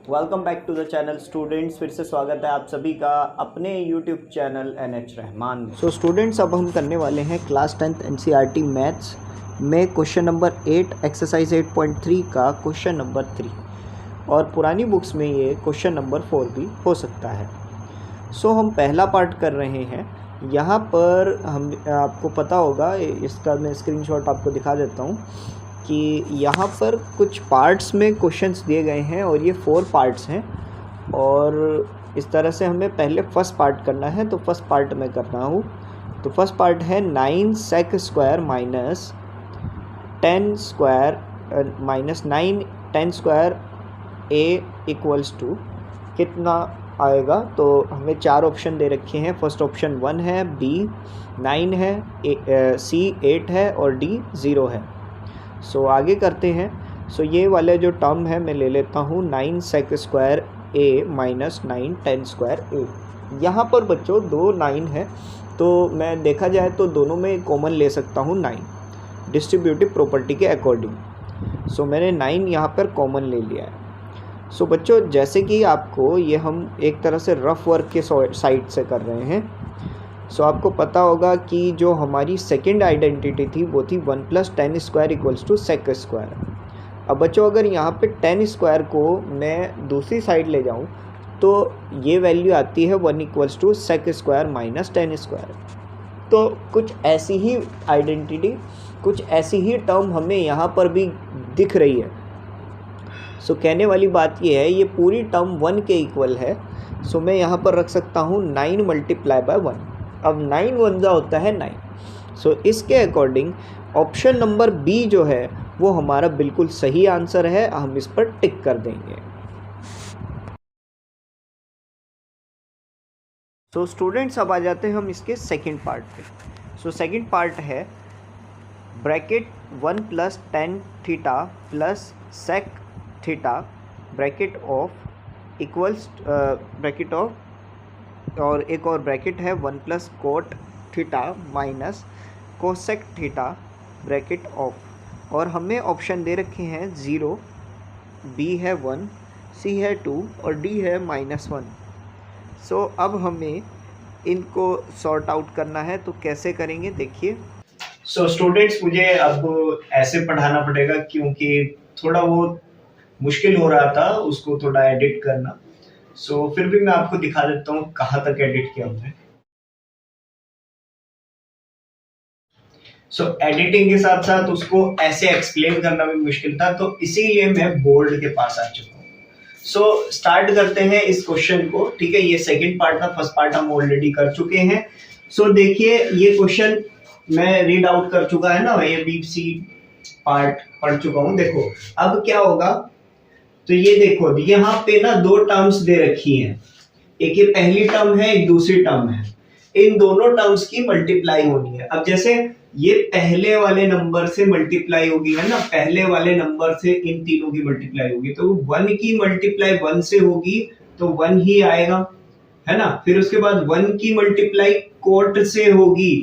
Welcome back to the channel students. फिर से स्वागत है आप सभी का अपने यूट्यूब चैनल NH रहमान में। सो स्टूडेंट्स, अब हम करने वाले हैं क्लास 10th NCERT मैथ्स में क्वेश्चन नंबर 8 एक्सरसाइज 8.3 का क्वेश्चन नंबर 3, और पुरानी बुक्स में ये क्वेश्चन नंबर 4 भी हो सकता है। सो हम पहला पार्ट कर रहे हैं। यहाँ पर हम आपको पता होगा, इसका मैं स्क्रीनशॉट आपको दिखा देता हूँ कि यहाँ पर कुछ पार्ट्स में क्वेश्चंस दिए गए हैं और ये 4 पार्ट्स हैं, और इस तरह से हमें पहले फर्स्ट पार्ट करना है। तो फर्स्ट पार्ट मैं कर रहा हूँ। तो फर्स्ट पार्ट है 9 sec square minus 10 square minus 9 10 square a equals to कितना आएगा। तो हमें 4 ऑप्शन दे रखे हैं। फर्स्ट ऑप्शन 1 है, B 9 है, C 8 है और D 0 है। सो आगे करते हैं। सो ये वाले जो टर्म है मैं ले लेता हूँ 9 sec square a minus 9 10 square a। यहाँ पर बच्चों 2 9 है, तो मैं देखा जाए तो दोनों में कॉमन ले सकता हूँ 9 डिस्ट्रीब्यूटिव प्रॉपर्टी के अकॉर्डिंग। सो मैंने 9 यहाँ पर कॉमन ले लिया है। सो बच्चों, जैसे कि आपको ये हम एक तरह से रफ वर्क के साइड से कर रहे हैं। सो आपको पता होगा कि जो हमारी सेकंड आइडेंटिटी थी वो थी 1 + 10 square equals to sec square. अब बच्चों, अगर यहाँ पे 10 स्क्वायर को मैं दूसरी साइड ले जाऊँ तो ये वैल्यू आती है 1 equals to sec square minus 10 square. तो कुछ ऐसी ही आइडेंटिटी, कुछ ऐसी ही टर्म हमें यहाँ पर भी दिख रही है। सो कहने वाली बात ये है, ये पूरी टर्म 1 के इक्वल है। सो मैं यहाँ पर रख सकता हूँ 9 × 1। अब 9 1 होता है 9। सो इसके अकॉर्डिंग ऑप्शन नंबर बी जो है वो हमारा बिल्कुल सही आंसर है। हम इस पर टिक कर देंगे। सो स्टूडेंट्स, अब आ जाते हैं हम इसके सेकंड पार्ट पे। सो सेकंड पार्ट है bracket 1 + tan theta plus sec theta bracket of equals bracket of, और एक और ब्रैकेट है 1 + cot theta minus cosec theta bracket of. और हमें ऑप्शन दे रखे हैं 0, B है 1, C है 2 और D है -1। सो अब हमें इनको सॉर्ट आउट करना है। तो कैसे करेंगे देखिए। सो स्टूडेंट्स, मुझे अब ऐसे पढ़ाना पड़ेगा क्योंकि थोड़ा वो मुश्किल हो रहा था उसको थोड़ा एडिट करना। सो फिर भी मैं आपको दिखा देता हूँ कहाँ तक एडिट किया हमने। सो एडिटिंग के साथ साथ उसको ऐसे एक्सप्लेन करना भी मुश्किल था, तो इसीलिए मैं बोर्ड के पास आ चुका हूँ। सो स्टार्ट करते हैं इस क्वेश्चन को। ठीक है, ये सेकंड पार्ट था, फर्स्ट पार्ट हम ऑलरेडी कर चुके हैं। सो देखिए, ये क्वेश्चन मैं रीड आउट कर चुका है ना, ये BBC पार्ट पढ़ चुका हूँ। देखो अब क्या होगा। तो ये देखो, यहाँ पे ना 2 टर्म्स दे रखी हैं, एक ये पहली टर्म है, एक दूसरी टर्म है। इन दोनों टर्म्स की मल्टीप्लाई होनी है। अब जैसे ये पहले वाले नंबर से मल्टीप्लाई होगी, है ना, पहले वाले नंबर से इन तीनों की मल्टीप्लाई होगी, तो 1 की मल्टीप्लाई 1 से होगी तो 1 ही आएगा, है ना। फिर उसके बाद 1 की मल्टीप्लाई कोट से होगी,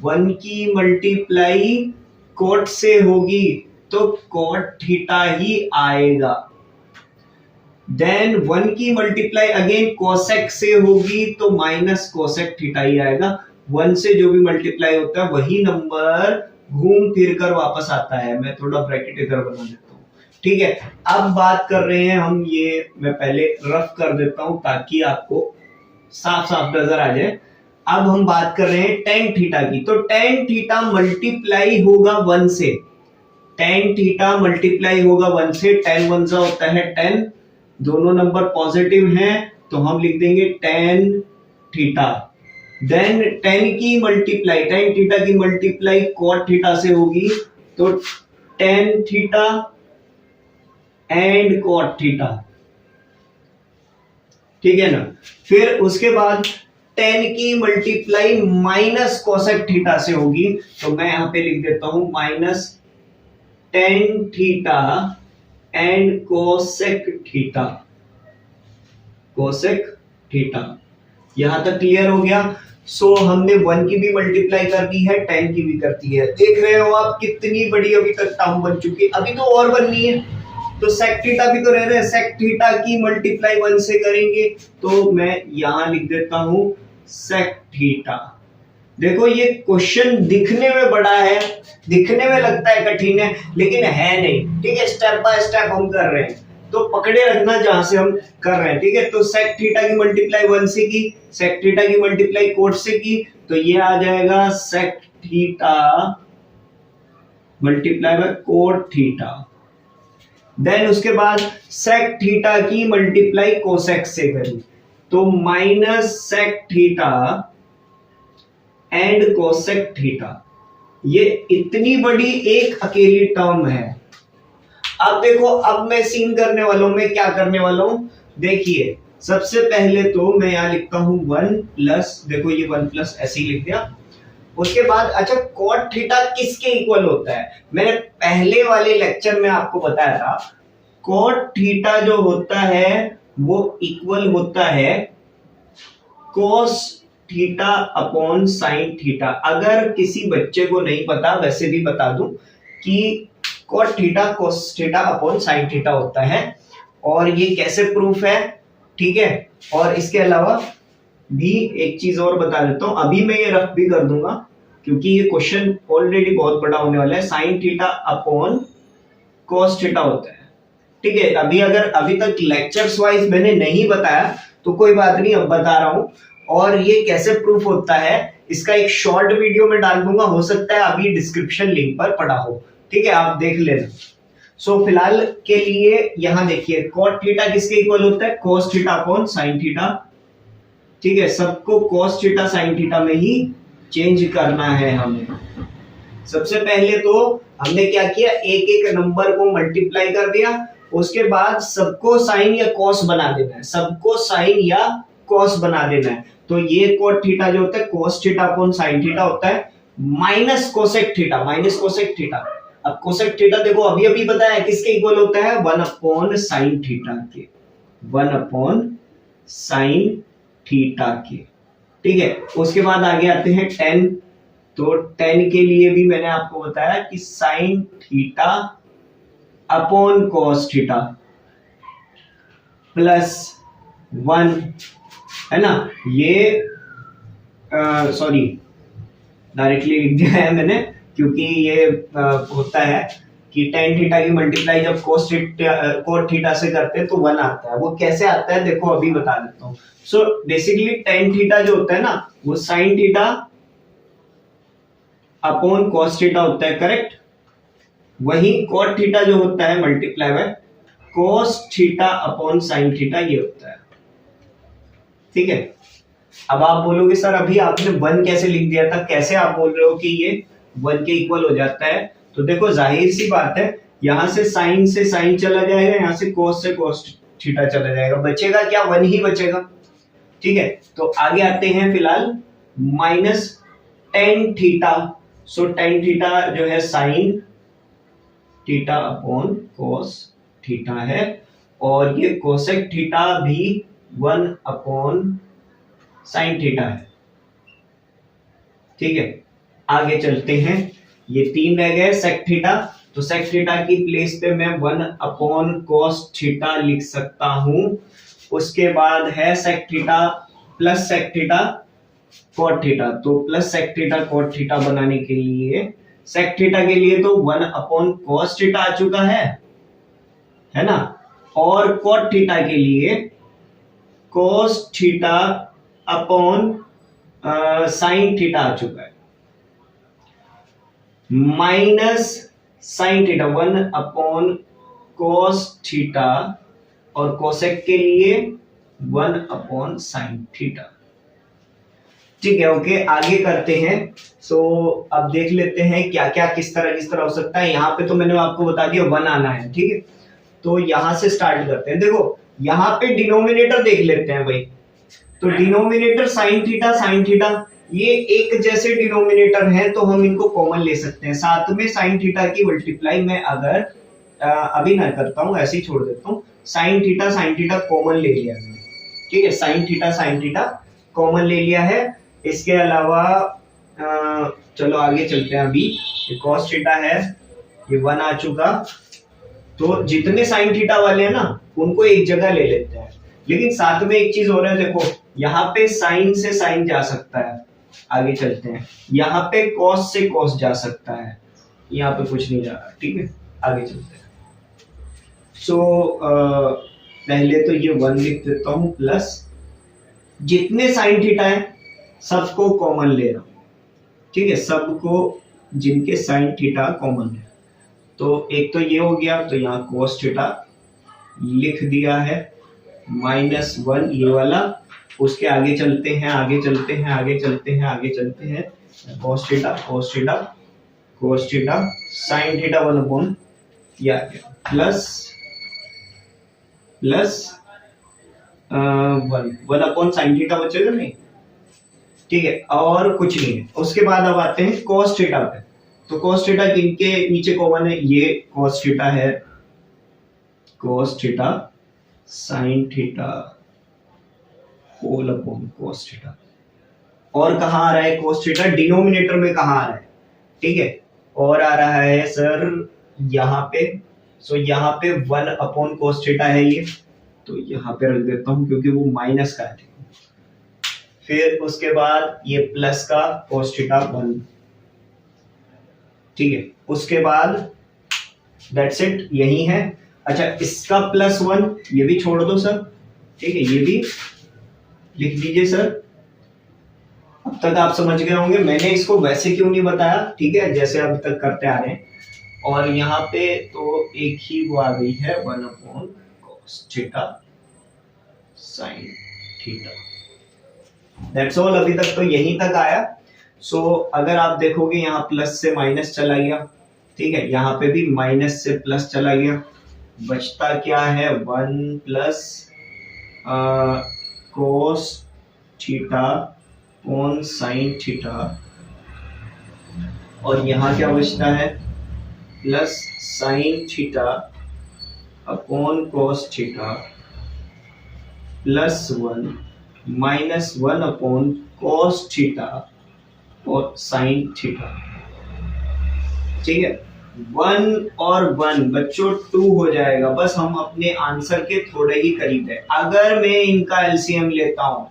1 की मल्टीप्लाई कोट से होगी तो कोट थीटा ही आएगा। देन 1 की मल्टीप्लाई अगेन कोसेक से होगी तो माइनस कोसेक थीटा ही आएगा। 1 से जो भी मल्टीप्लाई होता है वही नंबर घूम फिर कर वापस आता है। मैं थोड़ा ब्रैकेट इधर बना देता हूँ। ठीक है, अब बात कर रहे हैं हम, ये मैं पहले रफ कर देता हूं ताकि आपको साफ साफ नजर आ जाए। अब हम बात कर रहे हैं tan थीटा की। तो tan थीटा मल्टीप्लाई होगा 1 से, tan थीटा मल्टीप्लाई होगा 1 से। tan 1 होता है 10, दोनों नंबर पॉजिटिव हैं तो हम लिख देंगे tan theta. Then tan theta की मल्टीप्लाई cot थीटा से होगी तो tan theta and cot theta. ठीक है ना। फिर उसके बाद tan की मल्टीप्लाई माइनस cosec थीटा से होगी, तो मैं यहां पे लिख देता हूं -tan theta and cosec theta, cosec theta. यहां तक क्लियर हो गया। सो हमने 1 की भी मल्टीप्लाई कर दी है, 10 की भी करती है। देख रहे हो आप कितनी बड़ी अभी तक टर्म बन चुकी है। अभी तो और बननी है, तो सेक थीटा भी तो रह रहे हैं, सेक थीटा की मल्टीप्लाई 1 से करेंगे तो मैं यहां लिख देता हूं सेक थीटा। देखो ये क्वेश्चन दिखने में बड़ा है, दिखने में लगता है कठिन है, लेकिन है नहीं, ठीक है। स्टेप बाय स्टेप हम कर रहे हैं, तो पकड़े रखना जहां से हम कर रहे हैं, ठीक है। तो सेक थीटा की मल्टीप्लाई 1 से की, सेक थीटा की मल्टीप्लाई कोट से की, तो ये आ जाएगा sec theta multiply by cot theta. Then उसके बाद सेक थीटा की मल्टीप्लाई कोसेक से करी, तो minus sec theta and cosec theta. ये इतनी बड़ी एक अकेली टर्म है। अब देखो, अब मैं सीन करने वाला हूं, मैं क्या करने वाला हूं, देखिए सबसे पहले तो मैं यहां लिखता हूं 1 प्लस, देखो ये 1 प्लस ऐसे ही लिख दिया। उसके बाद अच्छा कॉट थीटा किसके इक्वल होता है, मैंने पहले वाले लेक्चर में आपको बताया था, कॉट थीटा जो होता है वो इक्वल होता है cos theta upon sine theta. अगर किसी बच्चे को नहीं पता, वैसे भी बता दूं कि cot theta cos theta upon sine theta होता है, और ये कैसे प्रूफ है, ठीक है। और इसके अलावा भी एक चीज और बता देता हूं, अभी मैं ये रफ भी कर दूंगा क्योंकि ये क्वेश्चन ऑलरेडी बहुत बड़ा होने वाला है। Sine theta upon cos theta होता है, ठीक है। अभी तक लेक्चर्स वाइज मैंने नहीं बताया तो कोई बात नहीं, अब बता रहा हूं। और ये कैसे प्रूफ होता है इसका एक शॉर्ट वीडियो में डाल दूंगा, हो सकता है अभी डिस्क्रिप्शन लिंक पर पड़ा हो, ठीक है, आप देख लेना। सो फिलहाल के लिए यहां देखिए कॉट थीटा किसके इक्वल होता है, cos theta upon sine theta, ठीक है। सबको कोस थीटा साइन थीटा में ही चेंज करना है हमें। सबसे पहले तो हमने क्या किया, एक एक नंबर को मल्टीप्लाई कर दिया, उसके बाद सबको साइन या कॉस बना देना है, सबको साइन या कॉस बना देना है। तो ये कोट थीटा जो होता है cos theta upon sine theta होता है, minus cosec theta, minus cosec theta. अब कोसेक थीटा देखो अभी अभी बताया किसके इक्वल होता है, 1 अपॉन साइन थीटा के, 1 अपॉन साइन थीटा के, ठीक है। उसके बाद आगे आते हैं 10, तो 10 के लिए भी मैंने आपको बताया कि sine theta upon cos theta plus 1, है ना। ये सॉरी डायरेक्टली लिख दिया है मैंने, क्योंकि ये होता है कि टेन थीटा की मल्टीप्लाई जब कोट थीटा से करते हैं तो 1 आता है। वो कैसे आता है देखो अभी बता देता हूँ। सो बेसिकली टेन थीटा जो होता है ना वो sine theta upon cos theta होता है, करेक्ट। वही कोट थीटा जो होता है multiply by cos theta upon sine theta, ये होता है, ठीक है। अब आप बोलोगे सर अभी आपने 1 कैसे लिख दिया था, कैसे आप बोल रहे हो कि ये 1 के इक्वल हो जाता है। तो देखो जाहिर सी बात है, यहां से साइन चला जाएगा, यहां से कॉस थीटा चला जाएगा, बचेगा क्या, 1 ही बचेगा, ठीक है। तो आगे आते हैं फिलहाल माइनस टेन थीटा। सो टेन थीटा जो है sine theta upon cos theta है, और ये कोसेक थीटा भी 1 अपॉन साइन थीटा है, ठीक है। आगे चलते हैं, ये 3 रह गए सेक थीटा, तो सेक थीटा की प्लेस पे मैं 1 अपॉन कॉस थीटा लिख सकता हूं। उसके बाद है sec theta plus sec theta cot theta, तो plus sec theta cot theta बनाने के लिए सेक थीटा के लिए तो 1 अपॉन कॉस थीटा आ चुका है ना, और कॉट थीटा के लिए cos theta upon sine theta आ चुका है, minus sine theta 1 upon cos theta, और कोसेक के लिए 1 अपॉन साइन थीटा, ठीक है। ओके, आगे करते हैं। सो अब देख लेते हैं क्या क्या किस तरह हो सकता है। यहाँ पे तो मैंने आपको बता दिया 1 आना है, ठीक है। तो यहां से स्टार्ट करते हैं। देखो यहाँ पे डिनोमिनेटर देख लेते हैं भाई, तो डिनोमिनेटर साइन थीटा ये एक जैसे डिनोमिनेटर हैं, तो हम इनको कॉमन ले सकते हैं। साथ में साइन थीटा की मल्टीप्लाई मैं अगर अभी ना करता हूं, ऐसे ही छोड़ देता हूं, साइन थीटा कॉमन ले लिया है, ठीक है। साइन थीटा कॉमन ले लिया है। इसके अलावा चलो आगे चलते हैं। अभी कॉस थीटा है, ये 1 आ चुका, तो जितने साइन थीटा वाले हैं ना उनको एक जगह ले लेते हैं, लेकिन साथ में एक चीज हो रहा है, देखो यहाँ पे साइन से साइन जा सकता है, आगे चलते हैं, यहाँ पे कॉस से कॉस जा सकता है, यहाँ पे कुछ नहीं जा रहा, ठीक है आगे चलते हैं। पहले तो ये 1 लिख देता हूं प्लस जितने साइन थीटा है सबको कॉमन ले रहा हूं, ठीक है, सबको जिनके साइन थीटा कॉमन है, तो एक तो ये हो गया, तो यहाँ कोस थीटा लिख दिया है -1 ये वाला, उसके आगे चलते हैं आगे चलते हैं आगे चलते हैं आगे चलते हैं, cos theta cos theta cos theta sine theta 1 upon ये आ गया प्लस 1 अपॉन साइन थीटा बचेगा नहीं, ठीक है, और कुछ नहीं है। उसके बाद अब आते हैं कोस थीटा पे, तो कोस थीटा किनके नीचे कॉमन है, ये कोस थीटा है, cos theta sine theta whole upon cos theta, और कहां आ रहा है कोस थीटा, डिनोमिनेटर में कहां आ रहा है, ठीक है, और आ रहा है सर यहाँ पे, सो यहाँ पे 1 अपॉन कोस थीटा है ये, तो यहाँ पे रख देता हूं क्योंकि वो माइनस का है, फिर उसके बाद ये प्लस का कोस थीटा 1, ठीक है, उसके बाद दैट्स इट यही है। अच्छा इसका +1 ये भी छोड़ दो सर, ठीक है, ये भी लिख दीजिए सर। अब तक आप समझ गए होंगे मैंने इसको वैसे क्यों नहीं बताया, ठीक है, जैसे अभी तक करते आ रहे हैं, और यहाँ पे तो एक ही वो आ गई है 1 upon cos theta sine theta, that's all, अभी तक तो यहीं तक आया। सो अगर आप देखोगे यहाँ प्लस से माइनस चला गया, ठीक है, यहाँ पे भी माइनस से प्लस चला गया, बचता क्या है 1 plus cos theta upon sine theta, और यहाँ क्या बचता है plus sine theta upon cos theta +1 -1 upon cos theta और साइन थीटा, ठीक है, 1 और 1 बच्चों 2 हो जाएगा, बस हम अपने आंसर के थोड़े ही करीब है। अगर मैं इनका एलसीएम लेता हूं,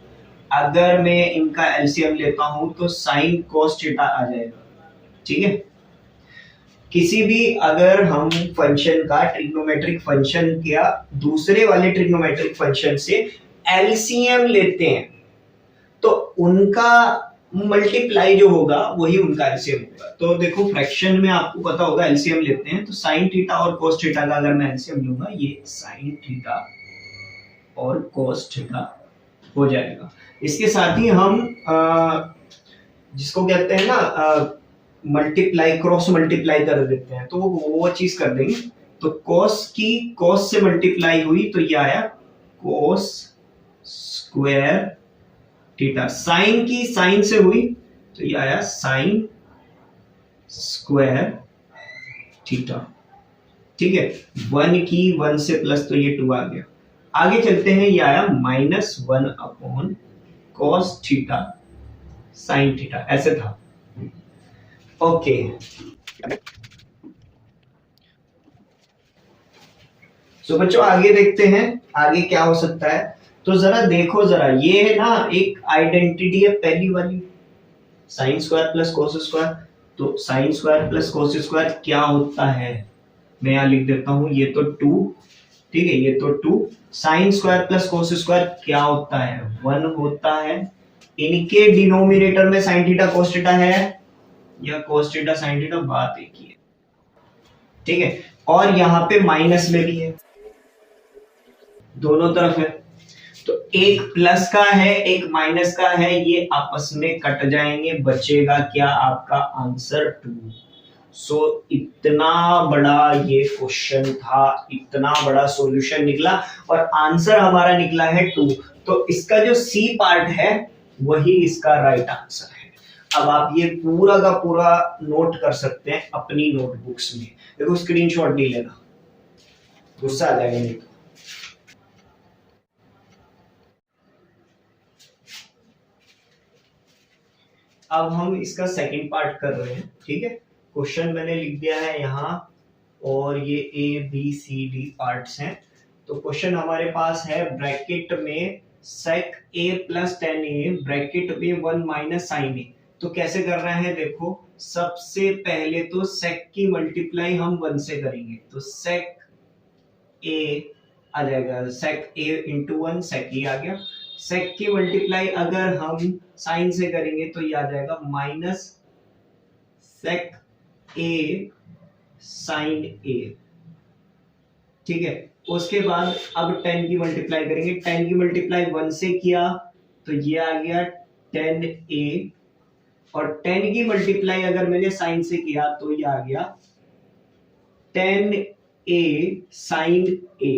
अगर मैं इनका एलसीएम लेता हूं तो साइन कोस थीटा आ जाएगा, ठीक है, किसी भी अगर हम फंक्शन का ट्रिग्नोमेट्रिक फंक्शन या दूसरे वाले ट्रिग्नोमेट्रिक फंक्शन से एलसीएम लेते हैं तो उनका मल्टीप्लाई जो होगा वही उनका एलसीएम होगा। तो देखो फ्रैक्शन में आपको पता होगा एलसीएम लेते हैं तो साइन थीटा और कोस थीटा का अगर मैं एलसीएम लूंगा ये साइन थीटा और कोस थीटा हो जाएगा। इसके साथ ही हम जिसको कहते हैं ना मल्टीप्लाई, क्रॉस मल्टीप्लाई कर देते हैं, तो वो चीज कर देंगे। तो कोस की कोस से मल्टीप्लाई हुई तो ये आया कोस स्क्वायर थीटा, साइन की साइन से हुई तो ये आया साइन स्क्वायर थीटा, ठीक है, 1 की 1 से प्लस तो ये 2 आ गया। आगे चलते हैं, ये आया -1 upon cos theta sine theta, ऐसे था, ओके। सो बच्चों आगे देखते हैं आगे क्या हो सकता है। तो जरा देखो, जरा ये है ना एक आइडेंटिटी है पहली वाली, sine square plus cos square, तो sine square plus cos square क्या होता है, मैं यहां लिख देता हूं, ये तो 2, ठीक है, ये तो 2, sign square plus cos square क्या होता है 1 होता है। इनके डिनोमिनेटर में साइन थीटा कोस थीटा है या कोस थीटा साइन थीटा, बात एक ही है, ठीक है, और यहां पे माइनस में भी है, दोनों तरफ है, तो एक प्लस का है एक माइनस का है, ये आपस में कट जाएंगे, बचेगा क्या आपका आंसर 2। सो इतना बड़ा ये क्वेश्चन था, इतना बड़ा सॉल्यूशन निकला और आंसर हमारा निकला है 2। तो इसका जो सी पार्ट है वही इसका राइट आंसर है। अब आप ये पूरा का पूरा नोट कर सकते हैं अपनी नोटबुक्स में, देखो स्क्रीनशॉट नहीं लेना, गुस्सा आ जाएगा नहीं तो। अब हम इसका सेकंड पार्ट कर रहे हैं, ठीक है, क्वेश्चन मैंने लिख दिया है यहाँ और ये A B C D parts हैं। तो क्वेश्चन हमारे पास है ब्रैकेट में sec a plus tan a bracket में 1 माइनस साइन ए। तो कैसे कर रहे हैं देखो, सबसे पहले तो sec की मल्टीप्लाई हम 1 से करेंगे, तो sec a आ जाएगा, sec a into 1 sec a आ गया। sec की मल्टीप्लाई अगर हम साइन से करेंगे तो ये आ जाएगा minus sec a sine a। ठीक है, उसके बाद अब 10 की मल्टीप्लाई करेंगे, 10 की मल्टीप्लाई 1 से किया तो ये आ गया 10a, और 10 की मल्टीप्लाई अगर मैंने साइन से किया तो ये आ गया 10a साइन a।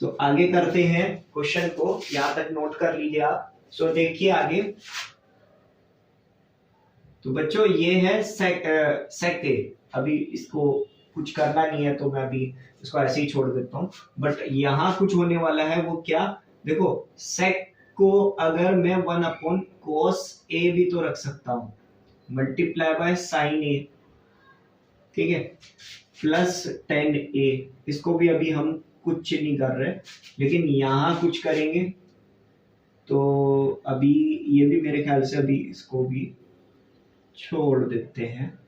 तो आगे करते हैं क्वेश्चन को, यहां तक नोट कर लीजिए आप। सो देखिए आगे, तो बच्चों ये है sec a। अभी इसको कुछ करना नहीं है तो मैं अभी इसको ऐसे ही छोड़ देता हूँ, बट यहाँ कुछ होने वाला है। वो क्या, देखो sec को अगर मैं 1 अपॉन cos a भी तो रख सकता हूँ, मल्टीप्लाई बाय साइन a, ठीक है, प्लस 10a। इसको भी अभी हम कुछ नहीं कर रहे, लेकिन यहाँ कुछ करेंगे। तो अभी ये भी मेरे ख्याल से अभी इसको भी छोड़ देते हैं,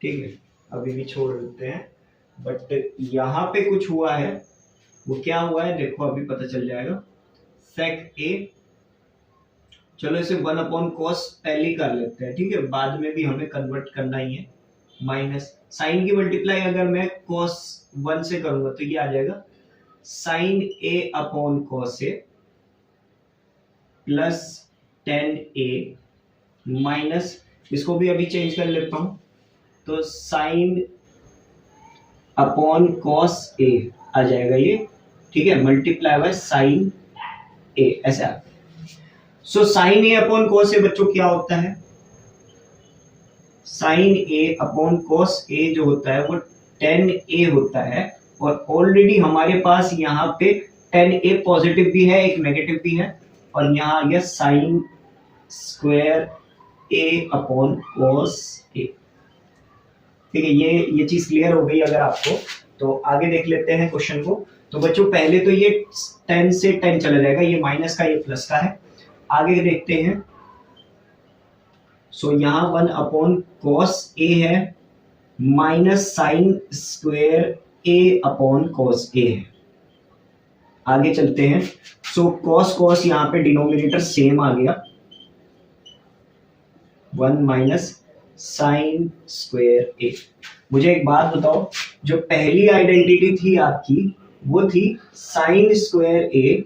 ठीक है, अभी भी छोड़ देते हैं। बट यहाँ पे कुछ हुआ है, वो क्या हुआ है देखो, अभी पता चल जाएगा। sec a, चलो इसे 1 अपॉन cos पहले ही कर लेते हैं, ठीक है, बाद में भी हमें कन्वर्ट करना ही है। माइनस साइन की मल्टीप्लाई अगर मैं cos 1 से करूंगा तो ये आ जाएगा sin a upon cos a plus 10a minus, इसको भी अभी चेंज कर लेता हूं, तो साइन अपॉन कॉस ए आ जाएगा ये, ठीक है, मल्टीप्लाई बाय साइन ए, ऐसा। So sine A upon cos A बच्चों क्या होता है, sign A upon cos A जो होता है वो 10a होता है, और ऑलरेडी हमारे पास यहाँ पे 10a पॉजिटिव भी है, एक नेगेटिव भी है, और यहाँ आ गया sign square A upon cos A. ठीक है, ये चीज क्लियर हो गई अगर आपको। तो आगे देख लेते हैं क्वेश्चन को। तो बच्चों पहले तो ये 10 से 10 चला जाएगा, ये माइनस का ये प्लस का है। आगे देखते हैं, सो यहाँ 1 अपॉन कॉस ए है minus sign square A upon cos A है। आगे चलते हैं, सो कॉस कॉस यहाँ पे डिनोमिनेटर सेम आ गया, 1 माइनस साइन स्क्वायर ए। मुझे एक बात बताओ, जो पहली आइडेंटिटी थी आपकी वो थी sine square A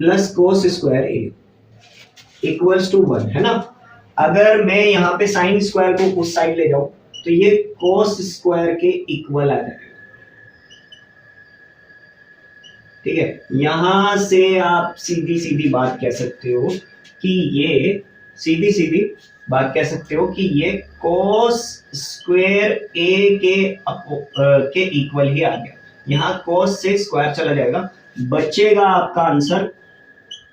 plus cos square A equals to 1, है ना। अगर मैं यहाँ पे साइन स्क्वायर को उस साइड ले जाऊं तो ये कोस स्क्वायर के इक्वल आ जाएगा, ठीक है। यहां से आप सीधी सीधी बात कह सकते हो कि ये ये कोस स्क्वायर ए के इक्वल ही आ गया। यहाँ कोस से स्क्वायर चला जाएगा, बचेगा आपका आंसर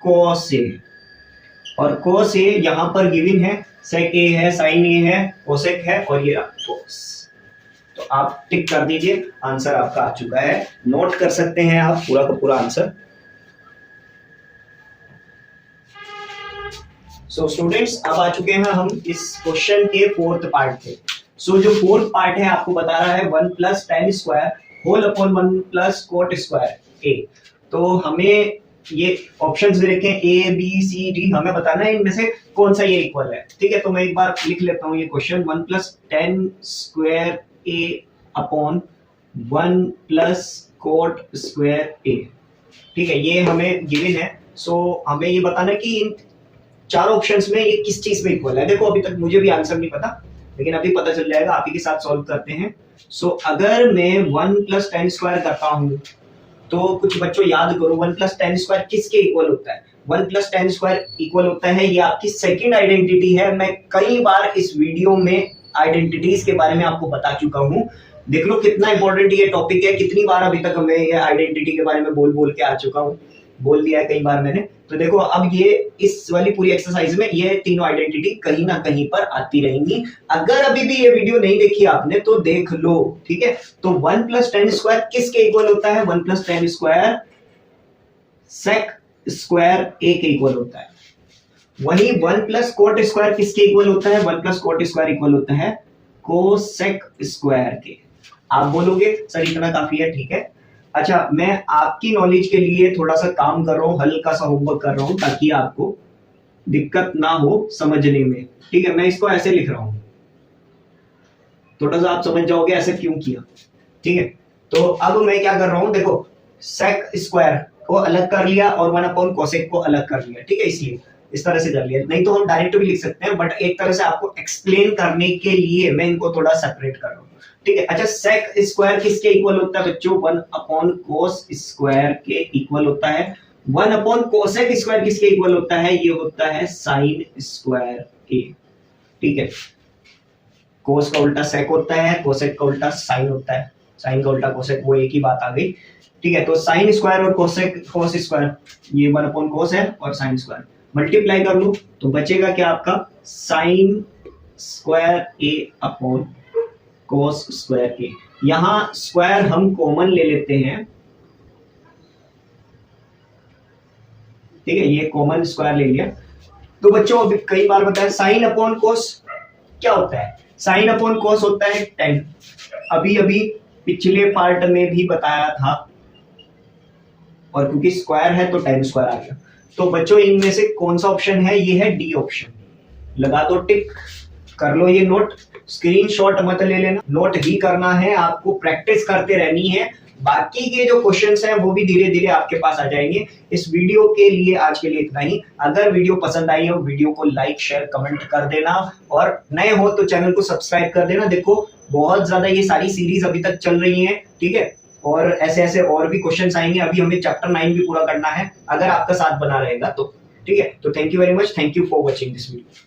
कोस ए, और कोस ए यहाँ पर गिवन है, सेक ए है, साइन ए है, कोसेक है, और ये कोस। तो आप टिक कर दीजिए, आंसर आपका आ चुका है। नोट कर सकते हैं आप पूरा का पूरा आंसर। सो स्टूडेंट्स, अब आ चुके हैं हम इस क्वेश्चन के फोर्थ पार्ट पे। सो जो फोर्थ पार्ट है आपको बता रहा है 1 plus tan square whole upon 1 plus cot square A. तो हमें ये ऑप्शंस दे रखे हैं ए बी सी डी, हमें बताना है इनमें से कौन सा ये इक्वल है, ठीक है। तो मैं एक बार लिख लेता हूँ ये क्वेश्चन, 1 प्लस tan स्क्वायर ए अपॉन 1 प्लस कोट स्क्वायर ए, ठीक है, ये हमें गिवन है। सो हमें ये बताना है कि इन चार ऑप्शंस में ये किस चीज में इक्वल है। देखो अभी तक मुझे भी आंसर नहीं पता, लेकिन अभी पता चल जाएगा, आप ही के साथ सॉल्व करते हैं। सो अगर मैं 1 प्लस tan स्क्वायर करता हूं तो कुछ बच्चों याद करो, 1 प्लस tan स्क्वायर किसके इक्वल होता है, 1 प्लस tan स्क्वायर इक्वल होता है, ये आपकी सेकंड आइडेंटिटी है। मैं कई बार इस वीडियो में आइडेंटिटीज के बारे में आपको बता चुका हूं। देख लो कितना इंपॉर्टेंट ये टॉपिक है, कितनी बार अभी तक मैं ये आइडेंटिटी के बारे में बोल बोल के आ चुका हूं। बोल दिया है कई बार मैंने। तो देखो अब ये इस वाली पूरी एक्सरसाइज में ये तीनों आइडेंटिटी कहीं ना कहीं पर आती रहेंगी। अगर अभी भी ये वीडियो नहीं देखी आपने तो देख लो, ठीक है। तो 1 + tan स्क्वायर किसके इक्वल होता है? 1 + tan square sec square a के इक्वल होता है। वही 1 + cot स्क्वायर किसके इक्वल होता है? 1 + cot स्क्वायर इक्वल होता है कोसेक स्क्वायर के। आप बोलोगे सर इतना काफी है, ठीक है। अच्छा, मैं आपकी नॉलेज के लिए थोड़ा सा काम कर रहा हूं, हल्का सा होमवर्क कर रहा हूं ताकि आपको दिक्कत ना हो समझने में, ठीक है। मैं इसको ऐसे लिख रहा हूं, थोड़ा सा आप समझ जाओगे ऐसे क्यों किया, ठीक है। तो अब मैं क्या कर रहा हूं, देखो सेक स्क्वायर को अलग कर लिया और 1 कोसेक को अलग कर लिया, ठीक है। इसलिए इस तरह से कर लिया, नहीं तो हम डायरेक्ट भी लिख सकते हैं, बट एक तरह से आपको एक्सप्लेन करने के लिए मैं इनको थोड़ा सेपरेट कर रहा हूं, ठीक है। अच्छा, सेक स्क्वायर किसके इक्वल होता है बच्चों? 1 कोस स्क्वायर के इक्वल होता है। 1 कोसेक स्क्वायर किसके इक्वल होता है? ये होता है साइन स्क्वायर के, ठीक है। कोस का उल्टा सेक होता है, कोसेक का उल्टा साइन होता है, साइन का उल्टा कोसेक, वो एक ही बात आ गई, ठीक है। तो साइन स्क्वायर और कोसेक कोस स्क्वायर, ये 1 कोस है और साइन स्क्वायर, मल्टीप्लाई कर लो तो बचेगा क्या आपका? Sine square a upon cos square a। यहां स्क्वायर हम कॉमन ले लेते हैं, ठीक है, ये कॉमन स्क्वायर ले लिया। तो बच्चों अभी कई बार बताया साइन अपॉन कोस क्या होता है? साइन अपॉन कोस होता है tan। अभी अभी पिछले पार्ट में भी बताया था, और क्योंकि स्क्वायर है तो tan स्क्वायर आ गया। तो बच्चों इनमें से कौन सा ऑप्शन है? ये है डी ऑप्शन। लगा दो टिक, कर लो ये नोट, स्क्रीनशॉट मत ले लेना, नोट ही करना है आपको, प्रैक्टिस करते रहनी है। बाकी के जो क्वेश्चंस हैं वो भी धीरे धीरे आपके पास आ जाएंगे। इस वीडियो के लिए आज के लिए इतना ही। अगर वीडियो पसंद आई हो, वीडियो को लाइक शेयर कमेंट कर देना, और नए हो तो चैनल को सब्सक्राइब कर देना। देखो बहुत ज्यादा ये सारी सीरीज अभी तक चल रही है, ठीक है, और ऐसे ऐसे और भी क्वेश्चंस आएंगे। अभी हमें चैप्टर 9 भी पूरा करना है, अगर आपका साथ बना रहेगा तो, ठीक है। तो thank you very much, thank you for watching this video.